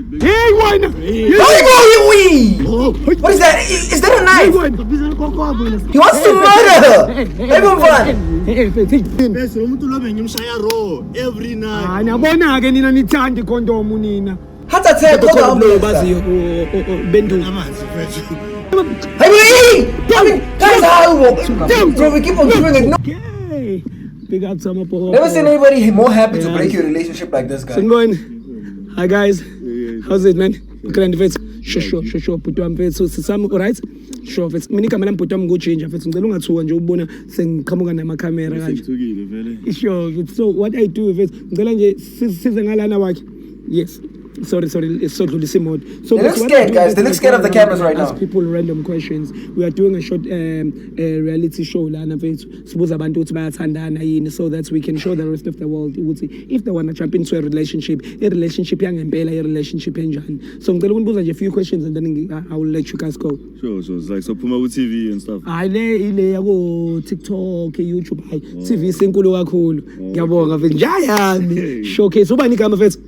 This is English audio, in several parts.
Hey, why not? What is that? Is that a knife? He wants to murder her. Everyone. Bese umuntu lo bengimshaya raw every night. Nabona ke nina nithanda ikondom nina. Heart attack. Bendu. Guys, bro, we keep on doing it. No. Okay. Big up to my boy. Never seen anybody more happy to break your relationship like this guy. Hi guys. How's it, man? Grand vets. Sure. Put am vets. So some alright? Sure vets. Mina kamela mputwa am change vets. Ngicela ungathuka nje ubona sengiqhamuka nama camera kanje. Sure. So what I do vets. Ngicela nje size ngalana wakhe. Yes. Sorry, it's so mode. So they look scared, guys. They look scared of the cameras right now. Ask people random questions. We are doing a short reality show, so that we can show the rest of the world. If they want to jump into a relationship young and a relationship engine. So I'm going to pose a few questions and then I will let you guys go. Sure. It's like so Puma with TV and stuff. I go TikTok, YouTube, TV senkulu kakhulu. Ngiyabonga vele. Showcase ubani kama fethu?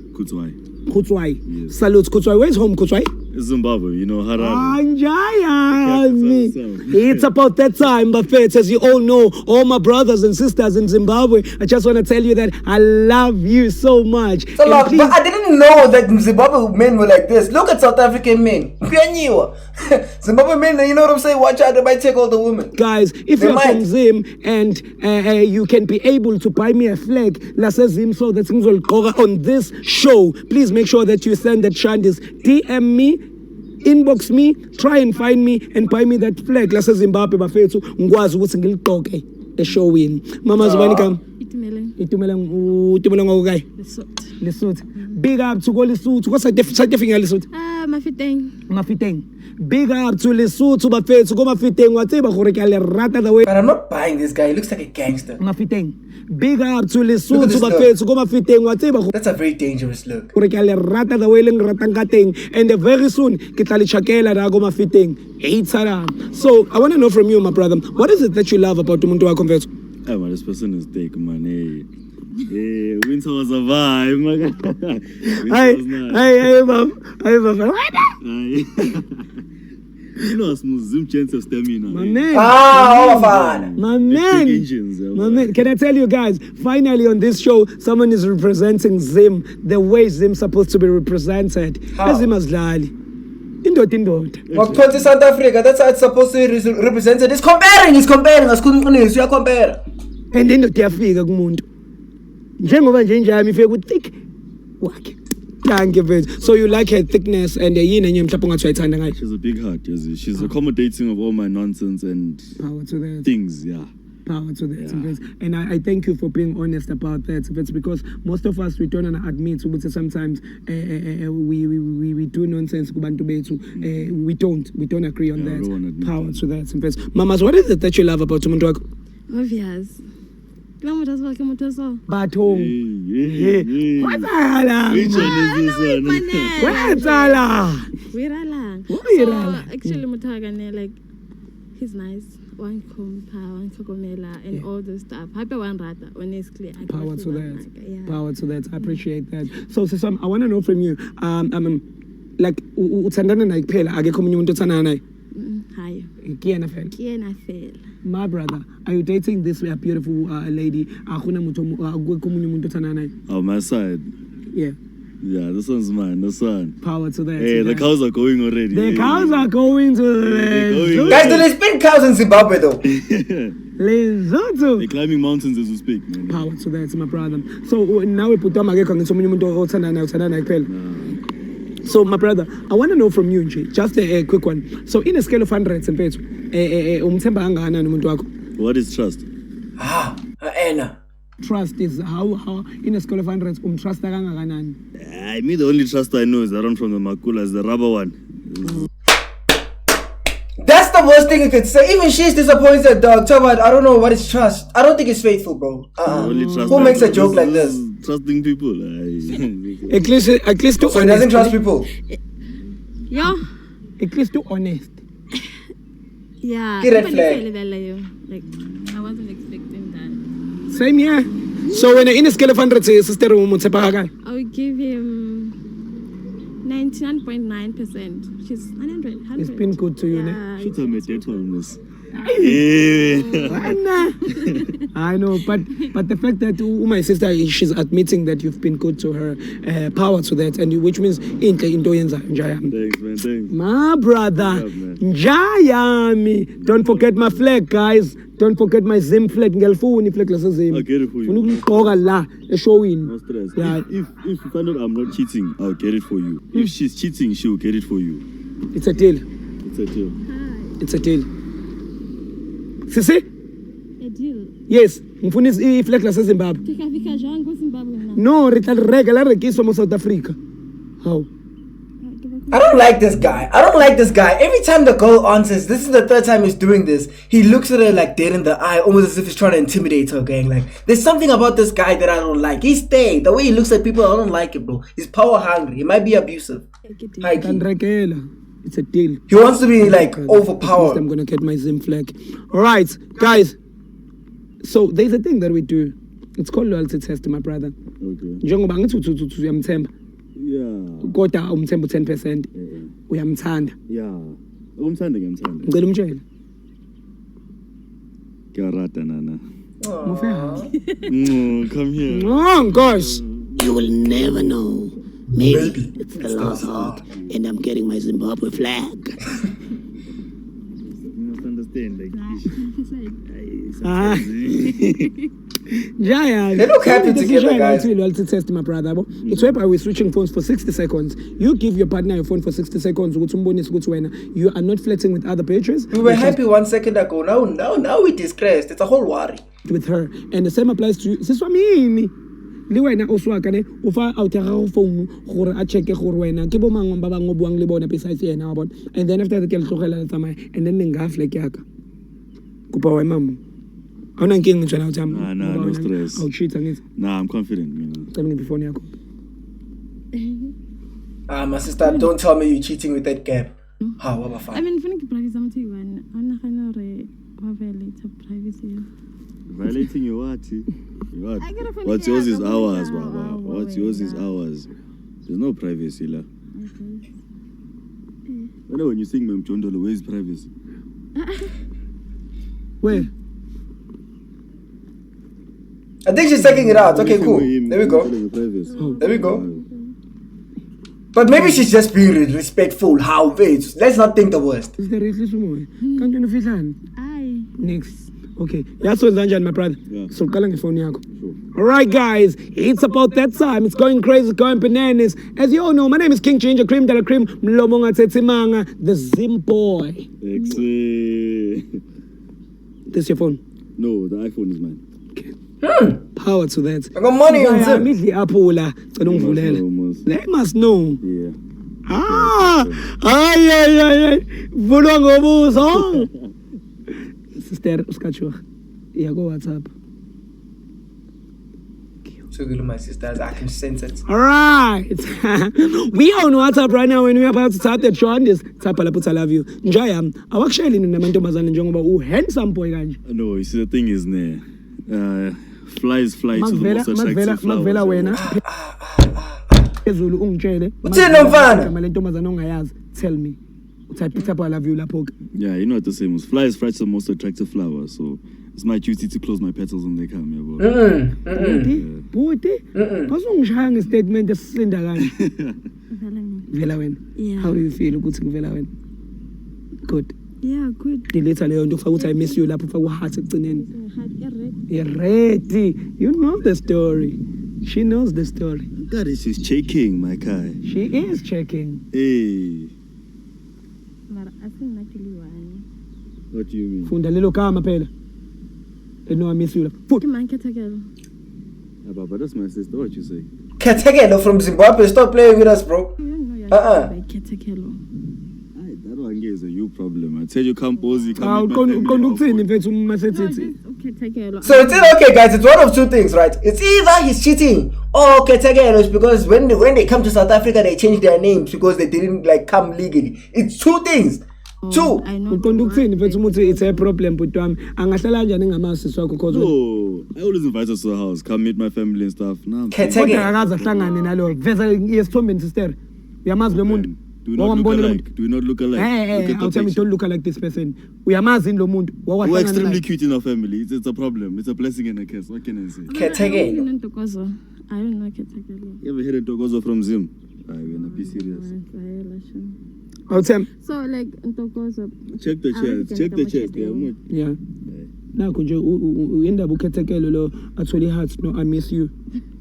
Kutswai. Yes. Salute Kutswai. Where's home, Kutswai? Zimbabwe, Harare. It's about that time, Buffett. As you all know, all my brothers and sisters in Zimbabwe, I just want to tell you that I love you so much. But I didn't know that Zimbabwe men were like this. Look at South African men. Zimbabwe men, you know what I'm saying? Watch out, they might take all the women. Guys, if you're from Zim and you can be able to buy me a flag, Zim, so that things will go on this show, please make sure that you send that Shandis. DM me, inbox me, try and find me and buy me that flag. Lase Zimbabwe bafethu ngikwazi ukuthi ngiliqoke eshowini. Mama zibani kam? Itumela ngokukai? Lesotho. Big up to Lesotho. What's that definition Lesotho? Mafiteng. Big up to Lesotho bafethu go Mafiteng wa tseba gore ke a le rata the way. But I'm not buying this guy. He looks like a gangster. Mafiteng. Big up to Lesotho bafethu go Mafiteng wa tseba. That's a very dangerous look. Gore ke a le rata the way le ngratang ka teng and very soon ke tla le chakela ra go Mafiteng. So I want to know from you, my brother, what is it that you love about umuntu wakho mfethu? Man, this person is thick, man. Hey, winter was a vibe, man. Hey, mom. You know, smooth Zim chance of stamina. My man. My man. Can I tell you guys, finally on this show, someone is representing Zim the way Zim's supposed to be represented. Zim as Lali. Indot. Well, South Africa, that's how it's supposed to be represented. He's comparing. You are comparing. And then the Tiafika Gumuntu. Njengoba nje njami ifike thick wakhe. Thank you very much. So you like her thickness and yini enye mhlawumbe ungathwayithanda ngayo? She's a big heart, she's accommodating of all my nonsense and power to that. Things, yeah. Power to that. Yeah. And I thank you for being honest about that. It's because most of us we don't admit sometimes we do nonsense. We don't agree on that. Power to that. Mamas, what is it that you love about umuntu wakho? Obvious. Bathong. Actually Mutagane, like he's nice. One komela and all this stuff. Happy one rata, honestly. Power to that. Yeah. Power to that. I appreciate that. So I want to know from you, like utsandana na iphela ake komunye umuntu otsana naye? Hayi. Kiyena fela. My brother, are you dating this beautiful lady? On my side. Yeah. Yeah, this one's mine. This one. Power to that. Hey, the cows are going already. The cows are going to the... Guys, do they spin cows in Zimbabwe though? Lesotho. They're climbing mountains as we speak, man. Power to that, my brother. So now we put on So my brother, I want to know from you, just a quick one. So in a scale of 100, what is trust? Anna. Trust is how in a scale of 100, trust I mean, the only trust I know is the one from the Makula, is the rubber one. That's the worst thing you could say. Even she's disappointed, dog. Talk about, I don't know what is trust. I don't think it's faithful, bro. Who makes a joke like this? Trusting people. At least too so he doesn't trust people. Yeah. At least too honest. Yeah. Get red flag. Like, I wasn't expecting that. Same here. So when in a scale of 100, sister, I would give him 99.9%. She's 100. It's been good to you, ne? Yeah. She told me that one was. I know, but the fact that my sister, she's admitting that you've been good to her, power to that, and which means into yenza njayami. Thanks, man. Thanks. My brother, What's up, man? njayami. Don't forget my flag, guys. Don't forget my Zim flag. Ngelfuni flag lase Zim. I'll get it for you. Funa ukugqoka la eshowini. No stress. Yeah. If you find out I'm not cheating, I'll get it for you. If she's cheating, she'll get it for you. It's a deal. It's a deal. It's a deal. Sisi? A deal. Yes. Ngifuna iflag lase Zimbabwe. Fika jang ko Zimbabwe na. No, re tla re reka la rekiswa mo South Africa. How? I don't like this guy. Every time the girl answers, this is the third time he's doing this. He looks at her like dead in the eye, almost as if he's trying to intimidate her, gang. Like, there's something about this guy that I don't like. He's staying. The way he looks at people, I don't like it, bro. He's power hungry. He might be abusive. High key. Rekela. It's a deal. He wants to be like At least overpowered. I'm gonna get my Zim flag. All right, guys. So there's a thing that we do. It's called loyalty test, my brother. Okay. Njengoba ngithi uyamthemba, Yeah. kodwa umthemba 10%, uyamthanda. Yeah. Ngicela Ngicela umtshele. Karata nana. Mufela. Come here. Oh gosh. You will never know. Maybe it's the last heart, and I'm getting my Zimbabwe flag. You must understand, like. Ah. Jaya. They look happy together, guys. Loyalty test, my brother. It's whereby we're switching phones for 60 seconds. You give your partner your phone for 60 seconds. You are not flirting with other pages. We were happy 1 second ago. Now we disgraced. It's a whole worry. With her, and the same applies to you. Siswamini. Le wena o swaka ne o fa out ya go phone gore a check gore wena ke bo mangwe ba bangwe buang le bona besides yena wa bona, and then after that ke le tlogela le tsamaya, and then nka fleck yaka kupa wa mama ona nking tswana o tsama. Nah, no stress. I'll cheat ngithi Nah, I'm confident, man. tsamaya ngithi phone yakho. My sister, don't tell me you're cheating with that gap. How? What I fine? mean, funny privacy I'm telling you one. I'm not gonna violate her privacy. Violating your what? What? I gotta find What's it yours out. is I'm ours, gonna- Baba. oh, What's wait, yours is nah. ours. There's no privacy, la. You know when you sing Mem Chondolo, where's privacy? Where? I think she's taking it out. Okay, cool. There we go. go. There we go. But maybe she's just being respectful. How? Wait, let's not think the worst. Is there really someone? Can't you fihlani? Aye. Next. Okay. Yaso njani, my brother? Yeah. So qala ngefone yakho. All right, guys, it's about that time. It's going crazy, going bananas. As you all know, my name is King Ginger, Cream de la Cream, Mlomo ngathethi manga, the Zim boy. This your phone? No, the iPhone is mine. Power to that. I got money on Zim. Midli aphula, cela ungivulele. Almost. They must know. Yeah. Ah! Ay. Vulwa ngobuso. Sister, uskachwa. Yeah, go WhatsApp. So good, my sisters. I can sense it. All right. We on WhatsApp right now when we're about to start the show on this. Tapa la putsa love you. Njaya, awakshayeli namantombazane njengoba handsome boy kanje. No, you see, the thing is, flies fly to the most attractive Makvela flowers. wena. Ezulu ungitshele. Uthini lo mfana? Igama lentombazane ongayazi. Tell me. Uthi tapa love you lapho. Yeah, you know what the same was. Flies fly to the most attractive flowers, so it's my duty to close my petals when they come, yeah, bro. Buti. Basungishaya ngestatement esisinda kanje. Vela wena. Yeah. How do you feel ukuthi ngivela wena? Good. Yeah, good. Delete leyo nto ufaka ukuthi I miss you lapho ufaka uheart ekugcineni. Yeah, You're ready. You know the story. She knows the story. God, she's shaking, my guy. She is checking. Hey, But I think actually one. what do you mean? Funda lelo gama phela. No, I miss you lapho. Futhi. Come on, Katakelo. Yeah, Baba, that's my sister. What you say? Katekelo from Zimbabwe. Stop playing with us, bro. You don't know you're by Katakelo. That one is a you problem. I tell you, come posy, Ah, come meet my family. uqonda ukuthini mfethu uma No, sethi. just Katakelo. So it's okay, guys. It's one of two things, right? It's either he's cheating or Katekelo is because when they come to South Africa, they change their names because they didn't like come legally. It's two things. Two. I know. Uqonda ukuthini mfethu umuthi it's a problem but wami angahlala kanjani ngamasi wakho cause No, I always invite us to the house. Come meet my family and stuff. Nah, kodwa Katekelo. akaze ahlangane nalo. Veza yesithombeni sister. Uyamazi lo muntu. Do we not look alike? Do we not look alike? Hey, I'll tell me, don't look like this person. Uyamazi lo muntu. We're extremely cute in our family. It's a problem. It's a blessing and a curse. What can I say? Ketekelo. I don't know Ketekelo. You ever heard a Ntokozo from Zim? We're gonna be serious. I'll tell. So like Ntokozo. Check the chat. Check the chat. Yeah. Now could you end up Ketekelo lo actually hearts no I miss you.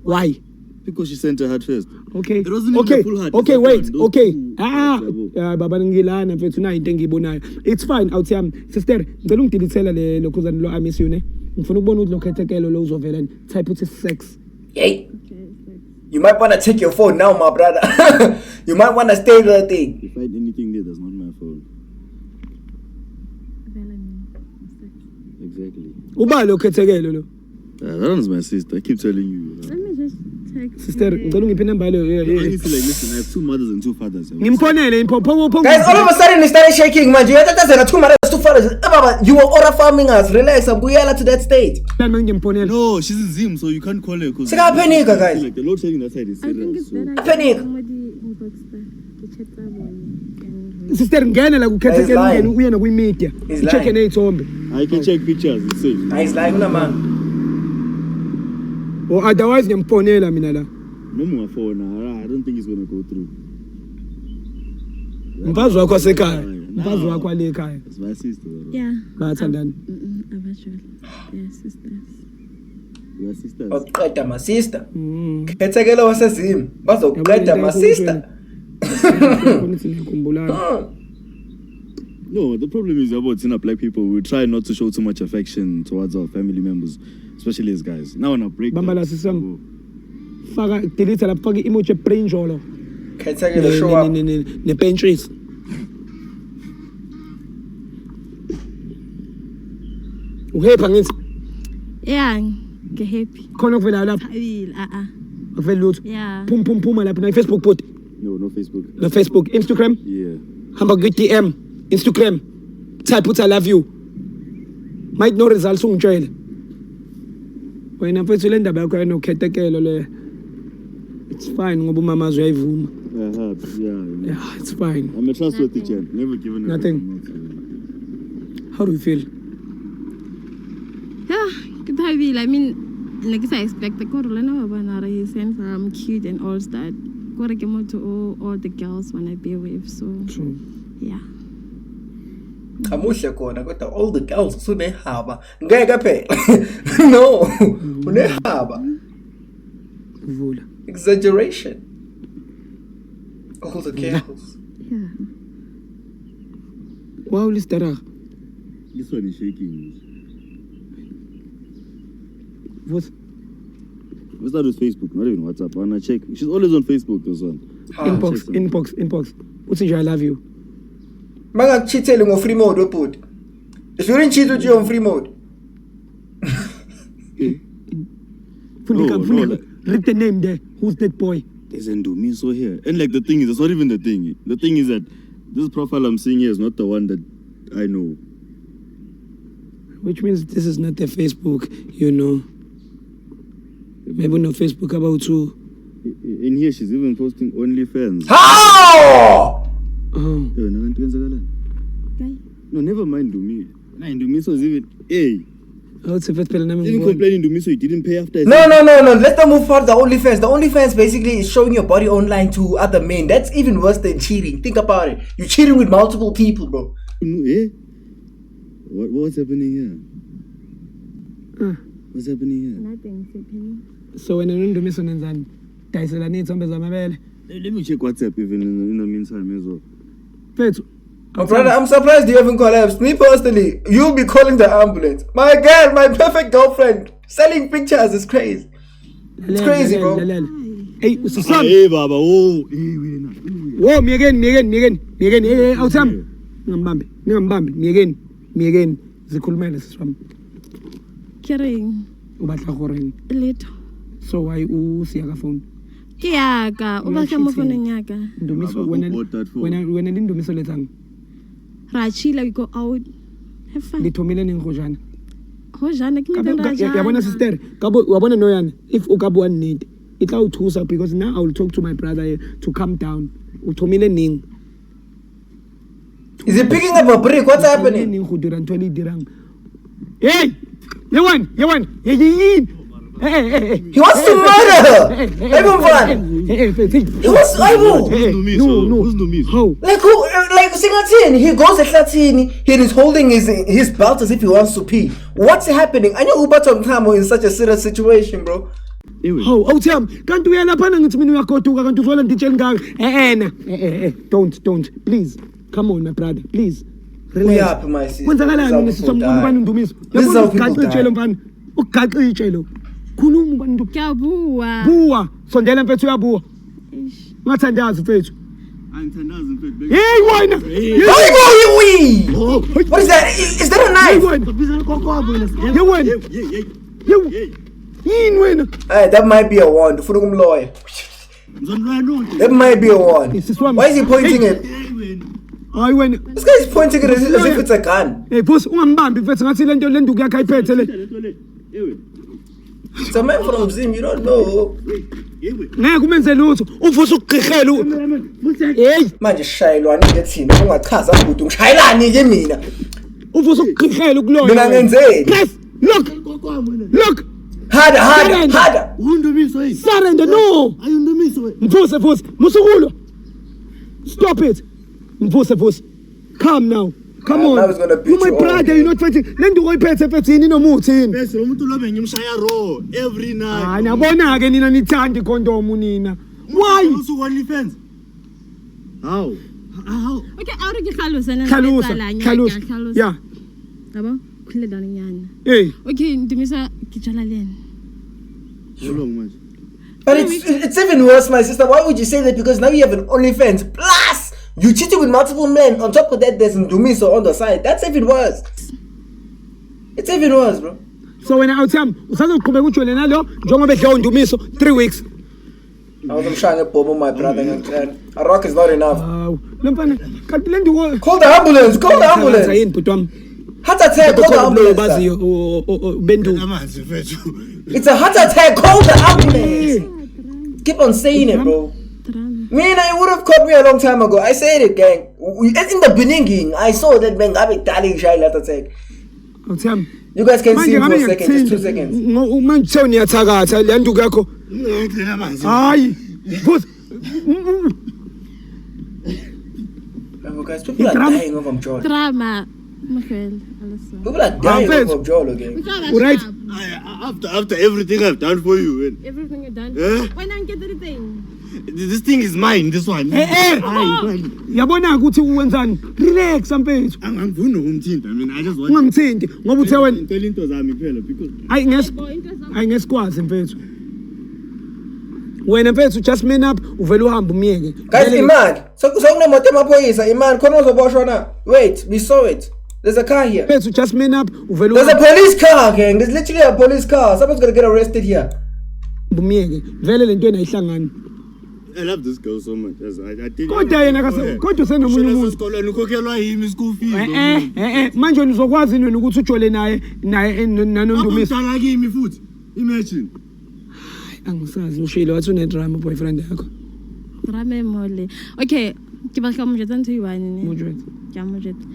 Why? Because she sent her heart first. Okay. It wasn't even a full heart. Okay, It's wait. those Okay. two Baba ngilana mfethu na into engiyibonayo. It's fine. I'll tell sister, ngicela ungidilithela le lokhuzana lo I miss you ne. Ngifuna ukubona ukuthi lo Ketekelo lo uzovela type uthi sex. Hey. You might want to check your phone now, my brother. You might want to stay the thing. If I had anything there, that's not my phone. Exactly. Uba lo Ketekelo lo. That one's my sister. I keep telling you. Let me just check. Sister, ngicela ungiphe number lo. Honestly, like, listen, I have 2 mothers and 2 fathers. Ngimponele Guys, all of a sudden it started shaking, man. You had that 2 mothers, 2 fathers. You were order farming us. Relax, and we to that state. No, she's in Zim, so you can't call her. Sika panic, guys. Like the load shedding that side is I think serious. it's So. better. Panic. Sister ngena la ku He's Ketekelo lying. ngene uye na ku media. He's Check lying. nezithombe. I can check pictures, it's safe. He's like, no, man. Or otherwise ngiyamponela mina la. No more phone. I don't think it's gonna go through. Mfazi wakho wasekhaya. Mfazi wakho wale ekhaya. It's my sister. Yeah. Bayathandana. Eventually. Yeah, sisters. We are sisters. Oqeda my sister. Ketekelo wasezim. Bazoqeda my sister. No, the problem is about black people. We try not to show too much affection towards our family members, especially as guys. Now on a break. Bambala sisam. Faka delete la faka emoji brain jolo. Ketekelo show up. Ne Pinterest. Uhepa ngithi Yeah, get happy. khona kuvela lapha. I will. Akuvela lutho. Yeah. Pum lapha na Facebook put. No Facebook. Na Facebook, Instagram. Yeah. Hamba ku DM, Instagram. Type uthi I love you. Might no results ungitshela. Wena mfethu le ndaba yakho ayino Ketekelo le. It's fine ngoba umama uyayivuma. Yeah, it's fine. I'm a trustworthy gent. Never given her Nothing. How do you feel? Yeah, good I mean, like I expect the Corona Banara, he sends I'm cute and all that. Gotta get more to all the girls when I be with, so True. yeah. Kamuhle kona kodwa all the girls usunehaba. Ngeke phela. No. Unehaba. Vula. Exaggeration. All the girls. Yeah. Wow, listera. This one is shaking. What? We start with Facebook, not even WhatsApp. I wanna check. She's always on Facebook, this one. Inbox. What's I love you? Manga cheating on free mode put. If you didn't cheat with you on free mode. Read the name there. Who's that boy? There's Ndumiso here. And like the thing is, it's not even the thing. The thing is that this profile I'm seeing here is not the one that I know. Which means this is not the Facebook, you know. Maybe no Facebook about you. In here, she's even posting OnlyFans. How? Oh. Guy. No, never mind Ndumi. Ndumiso is even... Hey! What's the first name? Even complaining Ndumiso, he didn't pay after... No. Let's not move forward the OnlyFans. The OnlyFans basically is showing your body online to other men. That's even worse than cheating. Think about it. You're cheating with multiple people, bro. Eh? What's happening here? What's happening here? Nothing's happening. So when you do mission and Daisela needs some bezamabele. Let me check WhatsApp even in the meantime as well. Fethu. My brother, I'm surprised you haven't collapsed. Me personally, you'll be calling the ambulance. My girl, my perfect girlfriend, selling pictures is crazy. It's crazy, bro. Hey, Susan. Hey, Baba. Oh, hey, wait now. Whoa, me again. Hey, outsam. Ngambambi. Me again. Zikhulumele siswami. Caring. Ubatla goreng. Little. So why usiya ka phone? Ke yaka, o batla mo phone yaka. Ndumiso Baba, when who bought that phone? Ndumiso letsang. Ra chila, we go out. Have fun. Lithomile neng go jana. Ho jana ke Ya ngata bona sister, wa bona no yana. If o ka bua nnete, it tla o thusa because now I will talk to my brother here to calm down. uthomile ning. Is he picking up a brick? What's happening? Ning khudirang 20 dirang. Hey, you won. Hey. He wants to murder her. Everyone. Hey. He wants to. Who's Numiso? How? Like who? Like Singatin. He goes at Latini. He is holding his belt as if he wants to pee. What's happening? I know Ubatom Tamo in such a serious situation, bro. How? Awutham, kanti uyalapha ngithi mina uyagoduka kanti uzola nditshela ngaka. Don't. Please. Come on, my brother. Please. Relax. My sister. Kwenzakalani nesisomkhulu bani Ndumiso? This is how people Ugaxa die. itshelo mfana. Ugaxa itshelo. Khuluma bani Ndumiso. Kyabuwa. Buwa. Sondela mfethu uyabuwa. Ngathandazi mfethu. Angithandazi mfethu. Hey wena. What is that? Is that a knife? Ye wena. Yini wena? Hey, that might be a wand. Ufuna kumloya. That might be a wand. Why is he pointing it? Hayi wena. This guy is pointing it as if it's a gun. Hey boss, ungambambi mfethu ngathi lento lenduku yakhe ayiphethe le. It's a man from Zim. You don't know. Ngeke umenze lutho. Uvusa ukugqihela. Hey, Manje shayelwani ke thina ungachaza ukuthi ngishayelani ke mina. uvusa ukugqihela ukuloya. Mina ngenzeni? Yes, look. Harder. Surrender, no. Mvuse, musukulo. Stop it. Mvuse. Come now. Come on. I was gonna beat You my you all brother, day. you're not fighting. Lendu oyiphethe yini nomuthi yini? Bese lo muntu lobe ngimshaya raw every night. Ah, nabona ke nina nithanda ikhondomu nina. Why? Usuku only fence. How? Okay, awuri ke hlalosa na. Khalusa. Yeah. Yabo? Khule dana nyana. Hey. Okay, Ndumiso ke tshala lena. How long much? But it's even worse, my sister. Why would you say that? Because now you have an OnlyFans. Plus, you cheated with multiple men. On top of that, there's Ndumiso on the side. That's even worse. It's even worse, bro. So when I tell him, usazoqhubeka ujole nalo njengoba edla uNdumiso 3 weeks. I was trying to bomb my brother. A rock is not enough. Lo mfana kanti lendu Call the ambulance. yini bhuti wami? Heart attack. Call the ambulance. Baziyo bendu. Amanzi mfethu. It's a heart attack. Call the ambulance. Keep on saying it, bro. Mina, you would have caught me a long time ago. I said it, gang. In the beginning, I saw that man having darling shy heart attack. Awutham. You guys can see him for a second, just 2 seconds. Manje uyathakatha le nduku yakho. Ngicela amanzi. Hayi. Bhuti. Guys, people are dying of Mjolo. Drama. Mkhwele. Alisa. People are dying of Mjolo, gang. Right. After everything I've done for you. Everything you done. Eh? Why not get anything? This thing is mine, this one. Yabona ukuthi uwenzani? Relax mfethu. Angifuni ukumthinta. I mean, I just want Ungamthinti ngoba uthe wena ngithola into zami kuphela because ayinesikwazi mfethu. Wena mfethu just man up uvela uhamba umiyeke. Guys, imani. So kunemoto emaphoyisa, imani. Khona uzoboshwa na. Wait, we saw it. There's a car here. Mfethu just man up uvela There's a police car, gang. There's literally a police car. Someone's gonna get arrested here. umiyeke. Vele lento ayihlangani. I love this girl so much. I did. Kodwa yena kodwa senomunye umuntu. Esikolweni ukhokhelwa yimi school fees. Manje nizokwazi nini ukuthi ujole naye nanondumiso. Umntana kimi futhi. Imagine. Angisazi ushilo wathi une drama boyfriend yakho. Drama mole. Okay, ke ba ka mo jeta ntho iwane ne. Mojwetsi. Ke mo jeta.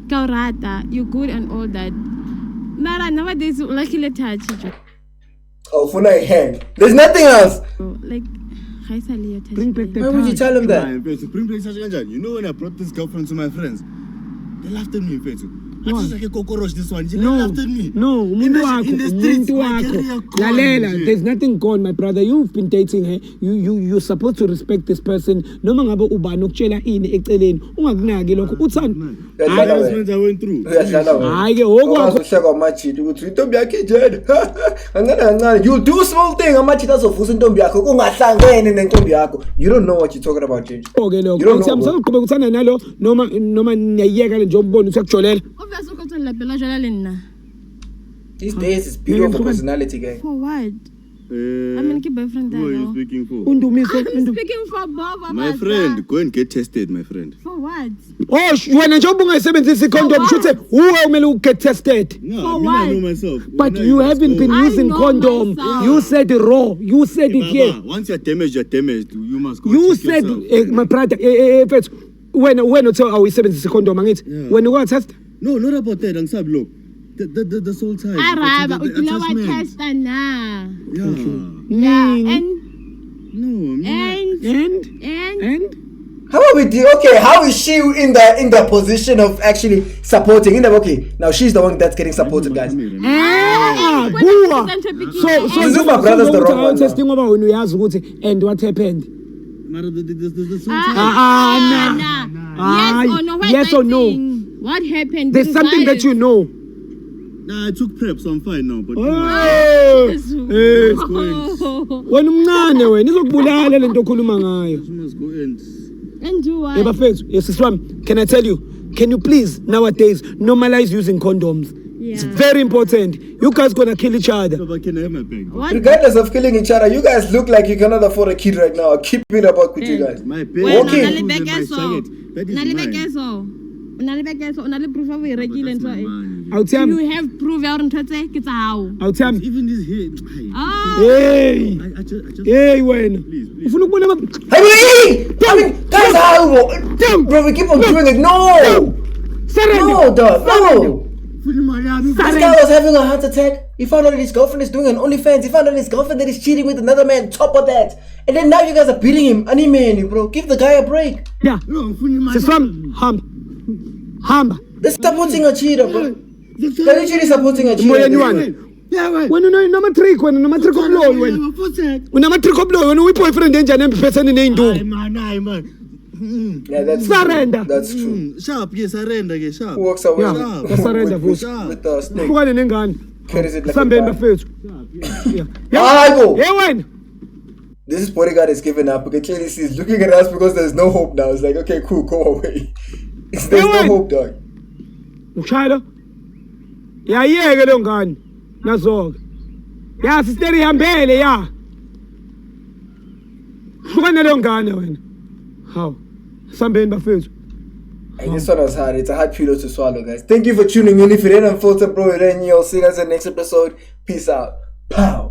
Ka rata, you good and all that. Mara nowadays like le touch. Oh, for a hand. There's nothing else. Like Bring back the Why would you tell him that? Bring back such a You know when I brought this girlfriend to my friends, they laughed at me, Fetu. I just like a cockroach this one. They laughed at me. No, in the streets, my career gone. Lalela, there's nothing gone, my brother. You've been dating her. You're supposed to respect this person. Noma ngabe ubani ukutshela ini eceleni. Ungakunaki lokho. Uthanda. I went through. Hayi ke okwakho. Uhleka amachiti ukuthi intombi yakhe ijene. Kancane. You do small thing amachiti azovusa intombi yakho kungahlangene nentombi yakho. You don't know what you're talking about, James. Okay lokho. Uthi amsaqhubeka ukuthanda nalo noma niyayeka nje ukubona ukuthi akujolela. Obviously ukuthola phela jala lena. These days it's beautiful personality, gang. For what? mean, keep boyfriend Who are you there. speaking for? Undumiso. I'm speaking for both of My us. friend, go and get tested, my friend. For what? Oh, wena njengoba ungasebenzisi condom what? shuthe uwe umele get tested. No, For I what? know myself. But When you I haven't been I using know condom. myself. You said it raw. You said it here. Baba, once you're damaged, you must go You check said, yourself. my brother, mfethu, wena uthe awuyisebenzisi condom angithi. Yeah. Wena ukwatest? No, not about that. Angsab, look. The soul time. Araba, the utila wa attachment. testa na. Yeah. Yeah, and No, And? How about we do? Okay, how is she in the position of actually supporting? Okay, now she's the one that's getting supported, guys. Ah, when buwa. it's time to begin, So This is my brother's the wrong one now. testing ngoba wena uyazi ukuthi and what happened? the soul time. Ah, yes or no? Wait, yes or no? What happened? There's something that you know. Nah, I took prep, so I'm fine now. But Oh, eh, Oh, wena umncane wena izokubulala lento okhuluma ngayo. you must go and. and do what? Bafethu, yes swami, can I tell you? Can you please nowadays normalize using condoms? It's Yeah. very important. You guys gonna kill each other. Baba, can I have my bag? What? Regardless of killing each other, you guys look like you cannot afford a kid right now. Keep it about with you guys. My bag. Wena Okay. una le My bekeso. jacket. That is Una le mine. bekeso. Una le bekeso. Una le proof of irekile That's nto my e. money. Awuthami, You have proof ya ntho tse ke tsa hao. awuthami. Even this here. Ah, Hey, I just. hey wena. Please, please. Ufuna ukubona Guys, how? Bro, we keep on doing it. No! No, dog. No! This guy was having a heart attack. He found out that his girlfriend is doing an OnlyFans. He found out his girlfriend that is cheating with another man. Top of that. And then now you guys are beating him. Animeni, bro. Give the guy a break. Yeah. No, my Siswam, hamba. They're supporting a cheater, bro. They're literally supporting a Moyeni cheater. wani. Wena unamatrick wena unamatrick obloyi wena. Unamatrick obloyi wena uyi-boyfriend enjani emphetheni ney'nduku. Yeah, that's Surrender. That's true. Sharp, yes, surrender, yes, sharp. Who walks away Yeah, with, surrender, with, Vusi. with the snake? Hlukane nengane. Carries it like a Sambeni bat. bafethu. I go. Hey wena. This bodyguard is giving up. We can clearly see he's looking at us because there's no hope now. It's like, okay, cool, go away. There's no hope, dog. Ukushayela? Yayeke leyo ngane. Nazo-ke. Ya sister ihambele ya. Hlukane leyo ngane wena. Hawu. Sambeni bafethu. And this one was hard. It's a hard pillow to swallow, guys. Thank you for tuning in. If you didn't unfilter, bro, then you'll see us in the next episode. Peace out. Pow.